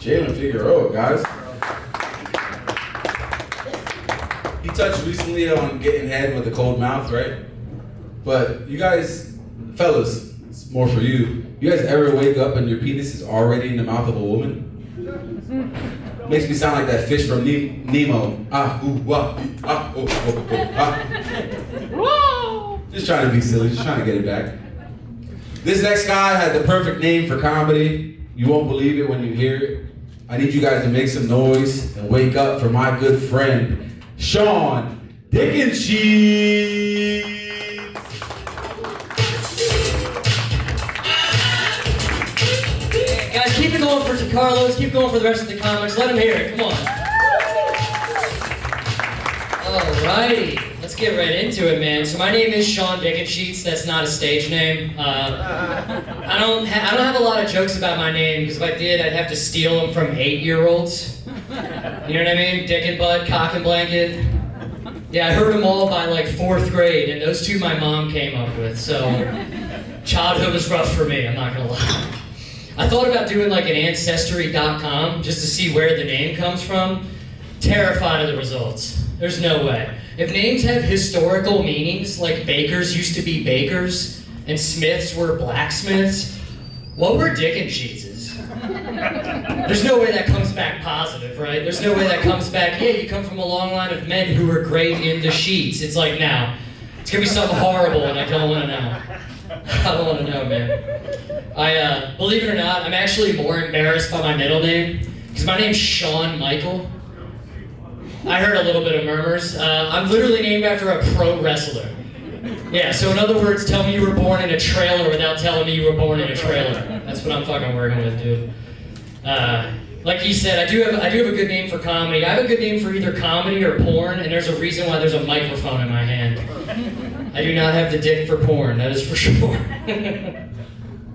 Jalen Figueroa, guys. He touched recently on getting head with a cold mouth, right? But you guys, fellas, it's more for you. You guys ever wake up and your penis is already in the mouth of a woman? Makes me sound like that fish from Nemo. Ah, ooh, wah, ah, oh, oh, oh, ah. Just trying to be silly, just trying to get it back. This next guy had the perfect name for comedy. You won't believe it when you hear it. I need you guys to make some noise and wake up for my good friend, Shaun Dickensheets. Guys, keep it going for Carlos, keep going for the rest of the comics. Let him hear it, come on. Alrighty, let's get right into it, man. So my name is Shaun Dickensheets. That's not a stage name. I don't have a lot of jokes about my name, because if I did, I'd have to steal them from 8-year-olds. You know what I mean? Dick and butt, cock and blanket. Yeah, I heard them all by like 4th grade, and those two my mom came up with, so childhood was rough for me, I'm not gonna lie. I thought about doing like an Ancestry.com just to see where the name comes from. Terrified of the results. There's no way. If names have historical meanings, like bakers used to be bakers, and smiths were blacksmiths, what were Dickensheetses? There's no way that comes back positive, right? There's no way that comes back, yeah, you come from a long line of men who were great into sheets. It's like, now, it's gonna be something horrible and I don't wanna know. I don't wanna know, man. Believe it or not, I'm actually more embarrassed by my middle name, because my name's Shawn Michael. I heard a little bit of murmurs. I'm literally named after a pro wrestler. Yeah, so in other words, tell me you were born in a trailer without telling me you were born in a trailer. That's what I'm fucking working with, dude. Like he said, I do have a good name for comedy. I have a good name for either comedy or porn, and there's a reason why there's a microphone in my hand. I do not have the dick for porn, that is for sure.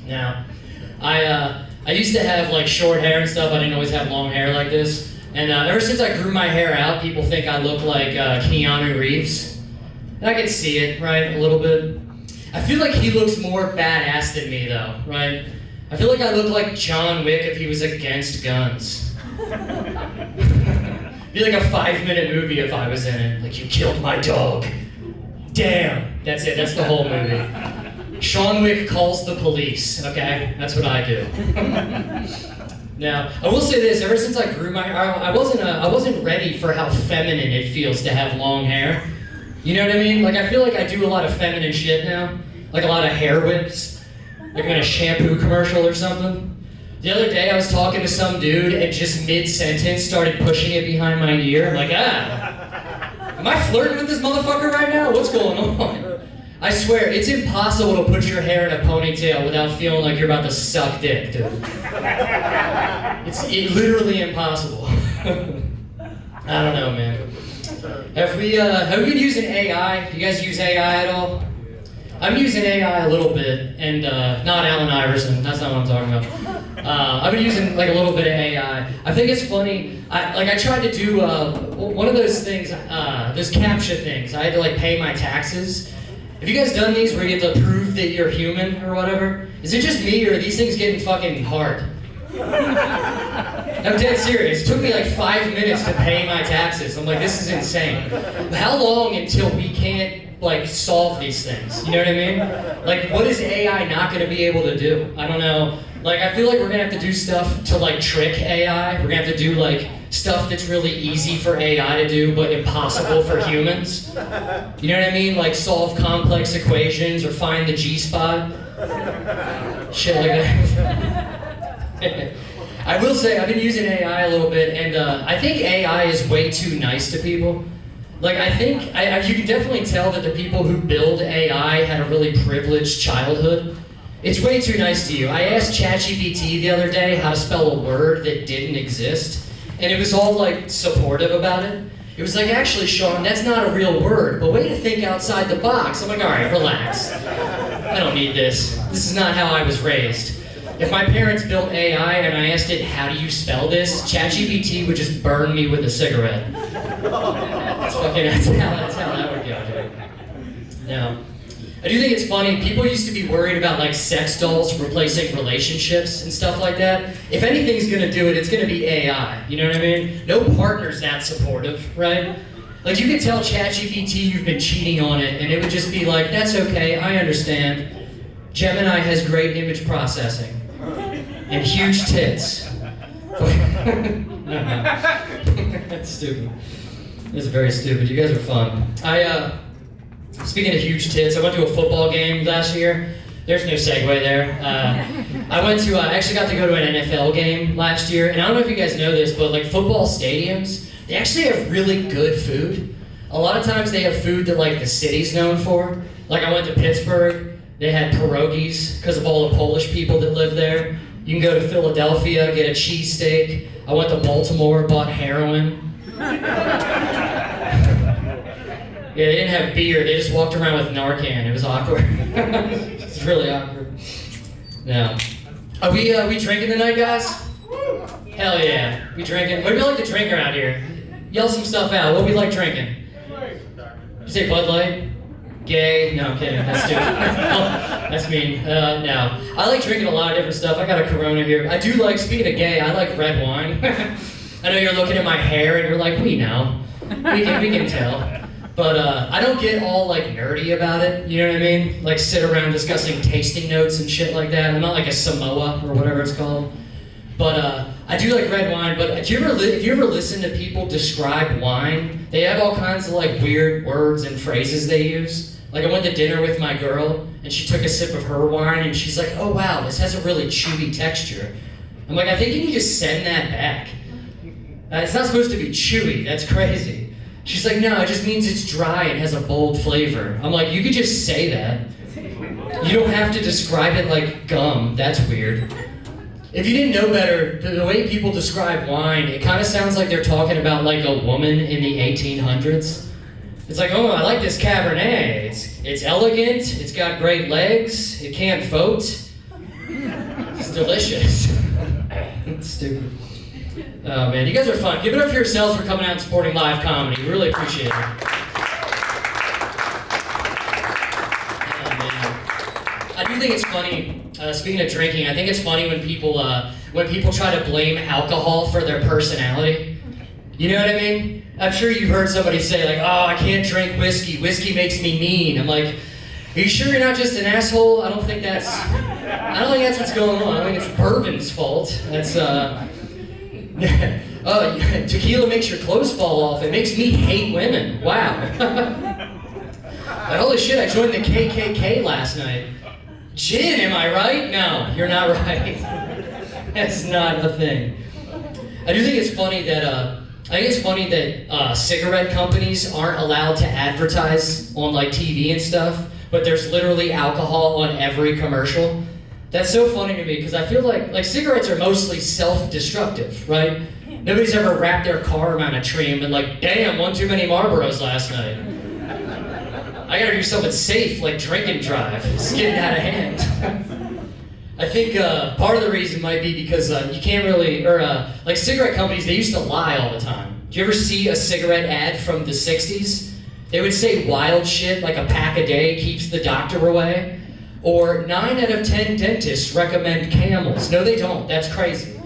Now, I used to have like short hair and stuff. I didn't always have long hair like this. And ever since I grew my hair out, people think I look like Keanu Reeves. And I can see it, right, a little bit. I feel like he looks more badass than me, though, right? I feel like I look like John Wick if he was against guns. It'd be like a 5-minute movie if I was in it. Like, you killed my dog. Damn. That's it, that's the whole movie. John Wick calls the police, okay? That's what I do. Now, I will say this, ever since I grew my hair, I wasn't ready for how feminine it feels to have long hair. You know what I mean? Like, I feel like I do a lot of feminine shit now. Like a lot of hair whips. Like I'm in a shampoo commercial or something. The other day I was talking to some dude and just mid-sentence started pushing it behind my ear. Like, am I flirting with this motherfucker right now? What's going on? I swear, it's impossible to put your hair in a ponytail without feeling like you're about to suck dick, dude. It's literally impossible. I don't know, man. Have we been using AI? Do you guys use AI at all? I'm using AI a little bit, and not Allen Iverson, that's not what I'm talking about. I've been using like a little bit of AI. I think it's funny, I tried to do one of those things, those CAPTCHA things. I had to like pay my taxes. Have you guys done these where you have to prove that you're human or whatever? Is it just me or are these things getting fucking hard? I'm dead serious. It took me like 5 minutes to pay my taxes. I'm like, this is insane. How long until we can't like solve these things? You know what I mean? Like, what is AI not gonna be able to do? I don't know. Like, I feel like we're gonna have to do stuff to like trick AI. We're gonna have to do like stuff that's really easy for AI to do but impossible for humans. You know what I mean? Like solve complex equations or find the G-spot. Shit like that. I will say, I've been using AI a little bit, and I think AI is way too nice to people. Like, I think, you can definitely tell that the people who build AI had a really privileged childhood. It's way too nice to you. I asked ChatGPT the other day how to spell a word that didn't exist, and it was all, like, supportive about it. It was like, actually, Shaun, that's not a real word, but way to think outside the box. I'm like, all right, relax. I don't need this. This is not how I was raised. If my parents built AI and I asked it, how do you spell this? ChatGPT would just burn me with a cigarette. That's how that would go, dude. Now, I I do think it's funny, people used to be worried about like sex dolls replacing relationships and stuff like that. If anything's gonna do it, it's gonna be AI, you know what I mean? No partner's that supportive, right? Like you could tell ChatGPT you've been cheating on it and it would just be like, that's okay, I understand. Gemini has great image processing and huge tits. That's stupid. That's very stupid. You guys are fun. Speaking of huge tits, I went to a football game last year. There's no segue there. I actually got to go to an NFL game last year, and I don't know if you guys know this, but like football stadiums, they actually have really good food. A lot of times they have food that like the city's known for. Like I went to Pittsburgh, they had pierogies because of all the Polish people that live there. You can go to Philadelphia, get a cheesesteak. I went to Baltimore, bought heroin. Yeah, they didn't have beer, they just walked around with Narcan. It was awkward. It's really awkward. Yeah. Are we drinking tonight, guys? Hell yeah. We drinking? What do we like to drink around here? Yell some stuff out. What do we like drinking? You say Bud Light? Gay? No, I'm kidding. That's stupid. That's mean. No. I like drinking a lot of different stuff. I got a Corona here. I do like, speaking of gay, I like red wine. I know you're looking at my hair and you're like, we know. We can tell. But I don't get all like nerdy about it, you know what I mean? Like sit around discussing tasting notes and shit like that. I'm not like a Samoa or whatever it's called. But I do like red wine, but if you ever listen to people describe wine, they have all kinds of like weird words and phrases they use. Like I went to dinner with my girl and she took a sip of her wine and she's like, oh wow, this has a really chewy texture. I'm like, I think you need to send that back. It's not supposed to be chewy, that's crazy. She's like, no, it just means it's dry and has a bold flavor. I'm like, you could just say that. You don't have to describe it like gum, that's weird. If you didn't know better, the way people describe wine, it kind of sounds like they're talking about like a woman in the 1800s. It's like, oh, I like this Cabernet. It's elegant, it's got great legs, it can't vote. It's delicious. It's stupid. Oh man, you guys are fun. Give it up for yourselves for coming out and supporting live comedy. We really appreciate it. Oh man. I do think it's funny, speaking of drinking, I think it's funny when people try to blame alcohol for their personality. You know what I mean? I'm sure you've heard somebody say like, oh, I can't drink whiskey. Whiskey makes me mean. I'm like, are you sure you're not just an asshole? I don't think that's what's going on. I think it's bourbon's fault. That's, tequila makes your clothes fall off. It makes me hate women. Wow. Holy shit, I joined the KKK last night. Gin, am I right? No, you're not right. That's not a thing. I do think it's funny that cigarette companies aren't allowed to advertise on like TV and stuff, but there's literally alcohol on every commercial. That's so funny to me because I feel like cigarettes are mostly self-destructive, right? Nobody's ever wrapped their car around a tree and been like, damn, one too many Marlboros last night. I gotta do something safe like drink and drive. It's getting out of hand. I think part of the reason might be because you can't really, like cigarette companies, they used to lie all the time. Do you ever see a cigarette ad from the 60s? They would say wild shit like a pack a day keeps the doctor away. Or 9 out of 10 dentists recommend Camels. No, they don't. That's crazy.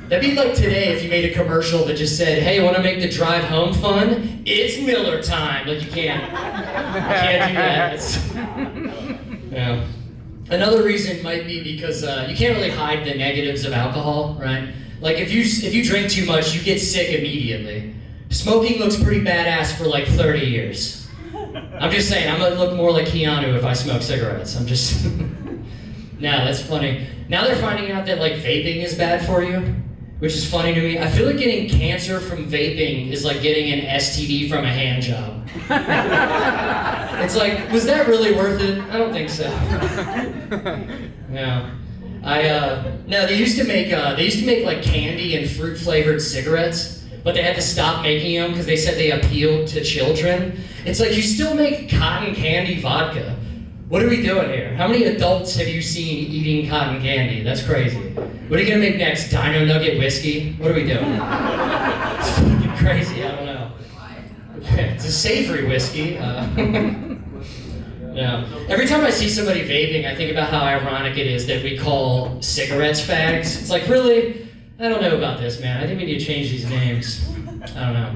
That'd be like today if you made a commercial that just said, hey, want to make the drive home fun? It's Miller time. Like, you can't do that. Yeah. Another reason might be because you can't really hide the negatives of alcohol, right? Like, if you drink too much, you get sick immediately. Smoking looks pretty badass for like 30 years. I'm just saying, I'm gonna look more like Keanu if I smoke cigarettes. I'm just... No, that's funny. Now they're finding out that like vaping is bad for you, which is funny to me. I feel like getting cancer from vaping is like getting an STD from a hand job. It's like, was that really worth it? I don't think so. No. No, they used to make like candy and fruit flavored cigarettes, but they had to stop making them because they said they appealed to children. It's like, you still make cotton candy vodka. What are we doing here? How many adults have you seen eating cotton candy? That's crazy. What are you gonna make next? Dino Nugget whiskey? What are we doing? It's fucking crazy, I don't know. It's a savory whiskey. Yeah. Every time I see somebody vaping, I think about how ironic it is that we call cigarettes fags. It's like, really? I don't know about this, man. I think we need to change these names. I don't know.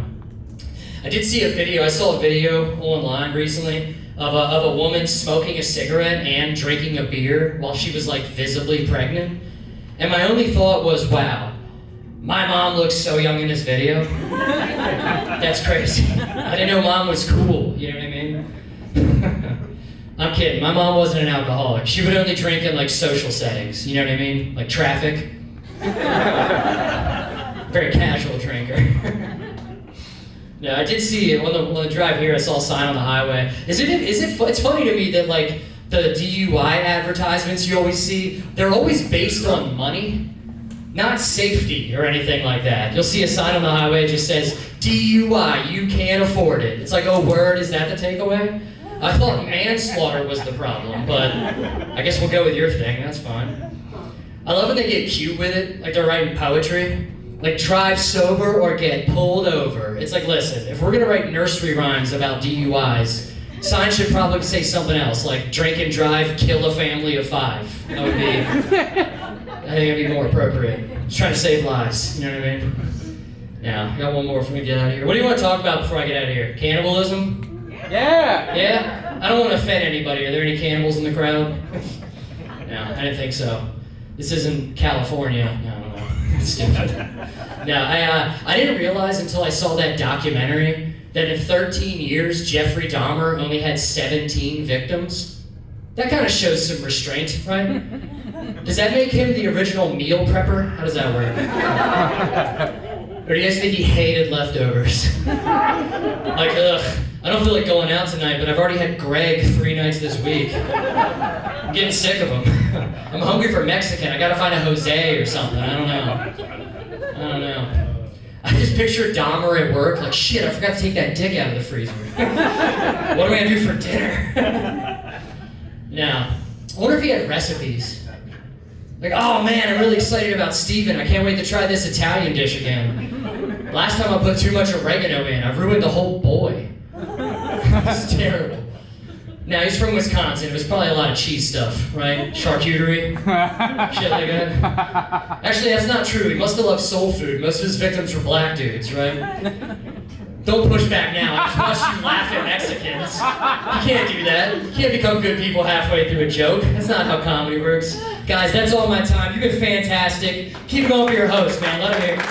I did see a video. I saw a video online recently of a woman smoking a cigarette and drinking a beer while she was like visibly pregnant. And my only thought was, wow, my mom looks so young in this video. That's crazy. I didn't know mom was cool, you know what I mean? I'm kidding, my mom wasn't an alcoholic. She would only drink in like social settings, you know what I mean? Like traffic. Very casual drinker. No, I did see it on the drive here. I saw a sign on the highway. It's funny to me that like the DUI advertisements you always see, they're always based on money, not safety or anything like that. You'll see a sign on the highway that just says DUI, you can't afford it. It's like, oh word, is that the takeaway? I thought manslaughter was the problem, but I guess we'll go with your thing. That's fine. I love when they get cute with it, like they're writing poetry. Like, drive sober or get pulled over. It's like, listen, if we're gonna write nursery rhymes about DUIs, signs should probably say something else, like drink and drive, kill a family of 5. That would be, I think it'd be more appropriate. Just trying to save lives, you know what I mean? Now, I got one more before we get out of here. What do you want to talk about before I get out of here? Cannibalism? Yeah! Yeah? I don't want to offend anybody. Are there any cannibals in the crowd? No, I didn't think so. This isn't California. No. Stupid. No, I didn't realize until I saw that documentary that in 13 years, Jeffrey Dahmer only had 17 victims. That kind of shows some restraint, right? Does that make him the original meal prepper? How does that work? Or do you guys think he hated leftovers? Like, ugh, I don't feel like going out tonight, but I've already had Greg 3 nights this week. I'm getting sick of them. I'm hungry for Mexican. I gotta find a Jose or something. I don't know. I just picture Dahmer at work, like, shit, I forgot to take that dick out of the freezer. What am I gonna do for dinner? Now, I wonder if he had recipes. Like, oh man, I'm really excited about Steven. I can't wait to try this Italian dish again. Last time I put too much oregano in, I ruined the whole boy. It's terrible. Now, he's from Wisconsin. It was probably a lot of cheese stuff, right? Charcuterie, shit like that. Actually, that's not true. He must have loved soul food. Most of his victims were black dudes, right? Don't push back now. I just watched you laugh at Mexicans. You can't do that. You can't become good people halfway through a joke. That's not how comedy works. Guys, that's all my time. You've been fantastic. Keep going for your host, man. Let him hear.